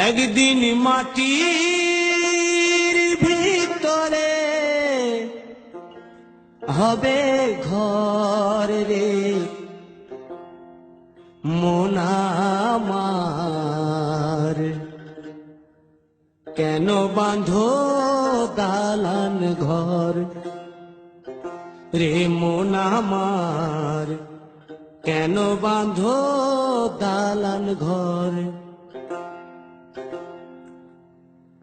একদিন মাটির ভিতরে হবে ঘর রে মন আমার, কেন বাঁধো দালান ঘর রে মন আমার, কেন বাঁধো দালান ঘর।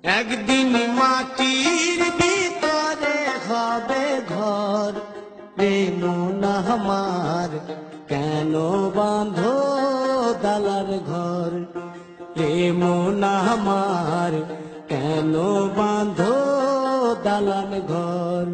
একদিন মাটির ভিতরে হবে ঘর রে মন আমার, কেন বাঁধো দালান ঘর রে মন আমার, কেন বাঁধো দালান ঘর।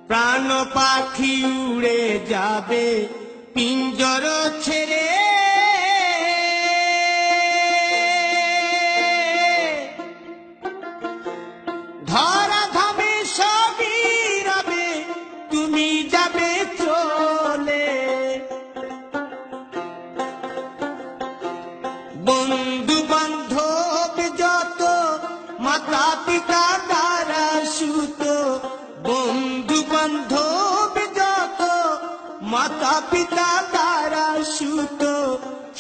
প্রাণ পাখি উড়ে যাবে পিঞ্জর ছেড়ে, ধরা ধামে সবই রবে তুমি যাবে চলে। বন্ধু বান্ধব যত মাতা পিতা দ্বারা সুত, বন্ধু বান্ধব যত মাতা পিতা দ্বারা সুত,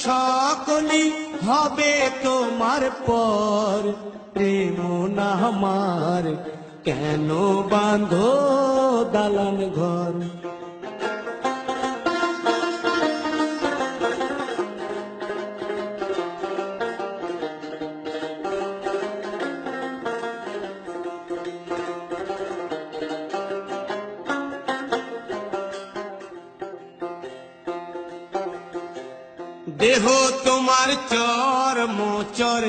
সকলেই হবে তোমার পর রে মন আমার, কেন বাঁধো দালান ঘর। দেহ তোমার চর্ম চর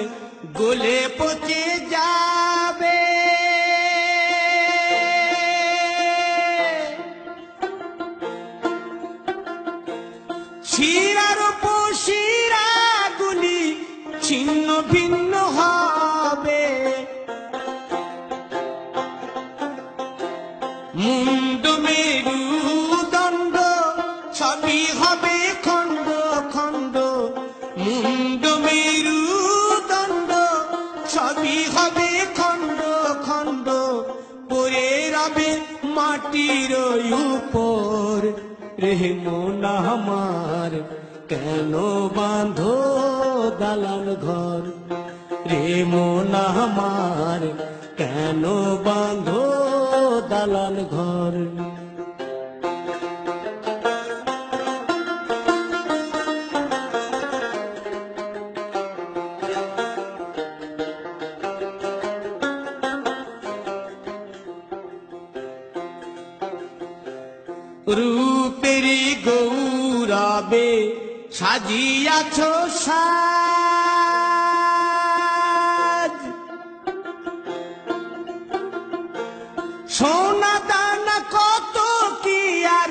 গলে পচে যাবে, শিরার উপর শিরা গুলি ছিন্ন ভিন্ন হবে, মুন্ড মেরুদণ্ড সবই হবে খণ্ড খণ্ড, মুন্ড মেরুদণ্ড সবই হবে খণ্ড খণ্ড, পড়ে রবে মাটির উপর রে মন আমার, কেন বাঁধো দালান ঘর রে মন আমার, কেন বাঁধো দালান ঘর। রূপের গৌরবে সাজিয়াছ সাজ, সোনা দানা কত কি আর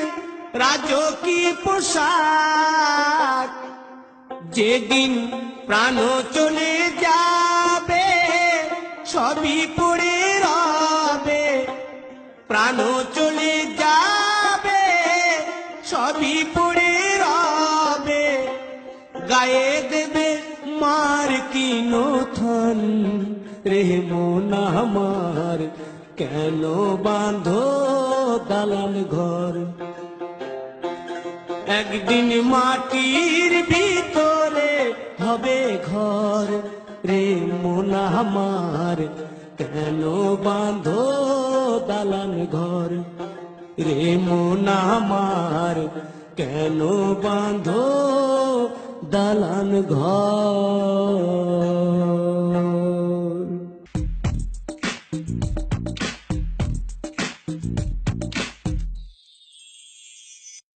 রাজকীয় পোশাক, যেদিন প্রাণ চলে যাবে সবই পড়ে রবে, প্রাণ চলে যাবে সবই পড়ে রবে, গায়ে দেবে মার কি নথন রে মন আমার, কেন বাঁধো দালান ঘর। একদিন মাটির ভিতরে হবে ঘর রে মন আমার, কেন বাঁধো দালান ঘর রে মন আমার, কেন বাঁধো দালান ঘর।